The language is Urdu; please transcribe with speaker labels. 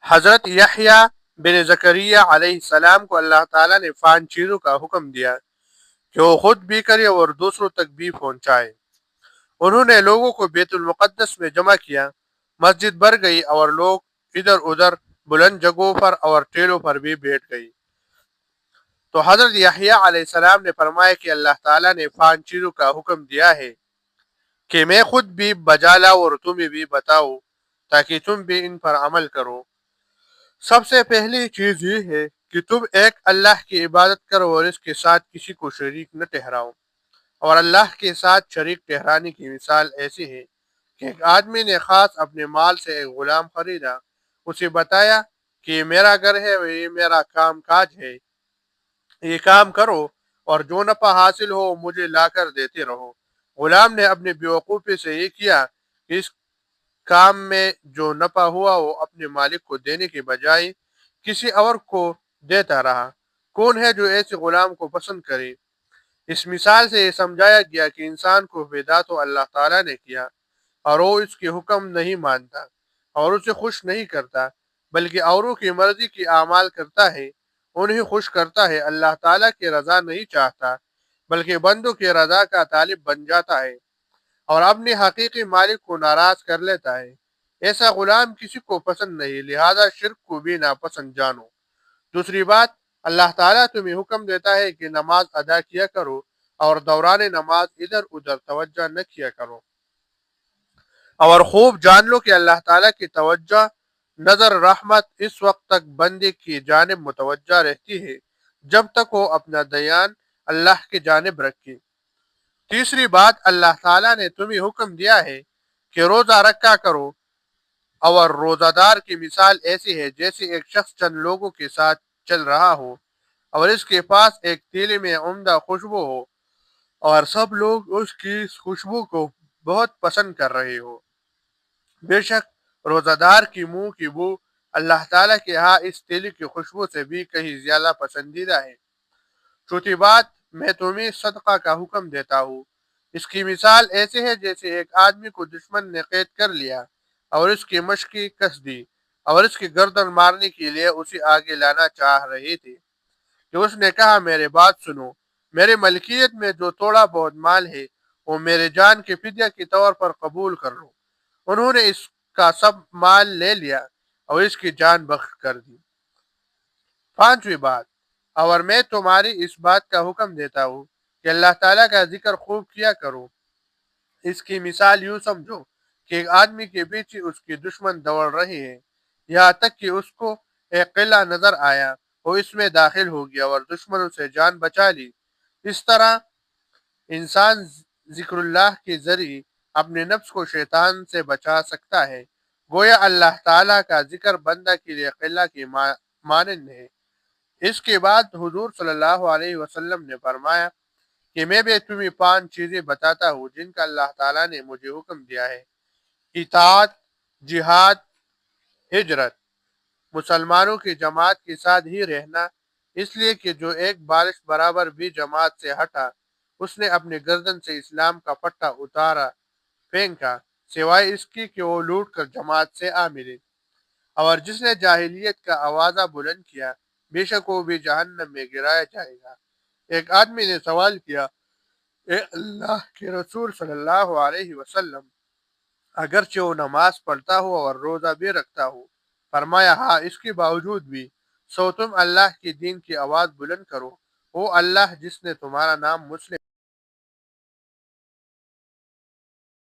Speaker 1: حضرت یحییٰ بن زکریا علیہ السلام کو اللہ تعالیٰ نے 5 چیزوں کا حکم دیا کہ وہ خود بھی کرے اور دوسروں تک بھی پہنچائے۔ انہوں نے لوگوں کو بیت المقدس میں جمع کیا، مسجد بھر گئی اور لوگ ادھر ادھر بلند جگہوں پر اور ٹیلوں پر بھی بیٹھ گئی۔ تو حضرت یحییٰ علیہ السلام نے فرمایا کہ اللہ تعالیٰ نے 5 چیزوں کا حکم دیا ہے کہ میں خود بھی بجا لاؤں اور تمہیں بھی بتاؤ تاکہ تم بھی ان پر عمل کرو۔ سب سے پہلی چیز یہ ہے کہ تم ایک اللہ کی عبادت کرو اور اس کے ساتھ کسی کو شریک نہ ٹھہراؤ۔ اور اللہ کے ساتھ شریک ٹھہرانے کی مثال ایسی ہے کہ ایک آدمی نے خاص اپنے مال سے ایک غلام خریدا، اسے بتایا کہ یہ میرا گھر ہے اور یہ میرا کام کاج ہے، یہ کام کرو اور جو نفع حاصل ہو مجھے لا کر دیتے رہو۔ غلام نے اپنی بیوقوفی سے یہ کیا کہ اس کام میں جو نفع ہوا وہ اپنے مالک کو دینے کے بجائے کسی اور کو دیتا رہا۔ کون ہے جو ایسے غلام کو پسند کرے؟ اس مثال سے یہ سمجھایا گیا کہ انسان کو پیدا تو اللہ تعالیٰ نے کیا اور وہ اس کے حکم نہیں مانتا اور اسے خوش نہیں کرتا، بلکہ اوروں کی مرضی کی اعمال کرتا ہے، انہیں خوش کرتا ہے۔ اللہ تعالیٰ کی رضا نہیں چاہتا بلکہ بندوں کی رضا کا طالب بن جاتا ہے اور اپنے حقیقی مالک کو ناراض کر لیتا ہے۔ ایسا غلام کسی کو پسند نہیں، لہذا شرک کو بھی ناپسند جانو۔ دوسری بات، اللہ تعالیٰ تمہیں حکم دیتا ہے کہ نماز ادا کیا کرو اور دوران نماز ادھر ادھر توجہ نہ کیا کرو، اور خوب جان لو کہ اللہ تعالیٰ کی توجہ نظر رحمت اس وقت تک بندے کی جانب متوجہ رہتی ہے جب تک وہ اپنا دھیان اللہ کی جانب رکھے۔ تیسری بات، اللہ تعالیٰ نے تمہیں حکم دیا ہے کہ روزہ رکھا کرو، اور روزہ دار کی مثال ایسی ہے جیسے ایک شخص چند لوگوں کے ساتھ چل رہا ہو اور اس کے پاس ایک تیلی میں عمدہ خوشبو ہو اور سب لوگ اس کی خوشبو کو بہت پسند کر رہے ہو۔ بے شک روزہ دار کی منہ کی بو اللہ تعالیٰ کے ہاں اس تیلی کی خوشبو سے بھی کہیں زیادہ پسندیدہ ہے۔ چوتھی بات، میں تمہیں صدقہ کا حکم دیتا ہوں۔ اس کی مثال ایسے ہے جیسے ایک آدمی کو دشمن نے قید کر لیا اور اس کی مشقی کس دی اور اس کی گردن مارنے کے لیے اسے آگے لانا چاہ رہے تھے کہ اس نے کہا میرے بات سنو، میرے ملکیت میں جو تھوڑا بہت مال ہے وہ میرے جان کے فدیہ کے طور پر قبول کر لو۔ انہوں نے اس کا سب مال لے لیا اور اس کی جان بخش کر دی۔ پانچویں بات، اور میں تمہاری اس بات کا حکم دیتا ہوں کہ اللہ تعالیٰ کا ذکر خوب کیا کرو۔ اس کی مثال یوں سمجھو کہ ایک آدمی کے پیچھے اس کے دشمن دوڑ رہے ہیں، یہاں تک کہ اس کو ایک قلعہ نظر آیا، وہ اس میں داخل ہو گیا اور دشمنوں سے جان بچا لی۔ اس طرح انسان ذکر اللہ کے ذریعے اپنے نفس کو شیطان سے بچا سکتا ہے۔ گویا اللہ تعالیٰ کا ذکر بندہ کے لیے قلعہ کی مانند ہے۔ اس کے بعد حضور صلی اللہ علیہ وسلم نے فرمایا کہ میں بھی تمہیں 5 چیزیں بتاتا ہوں جن کا اللہ تعالیٰ نے مجھے حکم دیا ہے: اطاعت، جہاد، ہجرت، مسلمانوں کی جماعت کے ساتھ ہی رہنا، اس لیے کہ جو ایک بارش برابر بھی جماعت سے ہٹا اس نے اپنے گردن سے اسلام کا پٹا اتارا پھینکا، سوائے اس کی کہ وہ لوٹ کر جماعت سے آ ملے۔ اور جس نے جاہلیت کا آوازہ بلند کیا بے شک وہ بھی جہنم میں گرایا جائے گا۔ ایک آدمی نے سوال کیا، اے اللہ کے رسول صلی اللہ علیہ وسلم، اگرچہ وہ نماز پڑھتا ہو اور روزہ بھی رکھتا ہو، فرمایا ہاں، اس کے باوجود بھی سو تم اللہ کے دین کی آواز بلند کرو۔ وہ اللہ جس نے تمہارا نام مسلم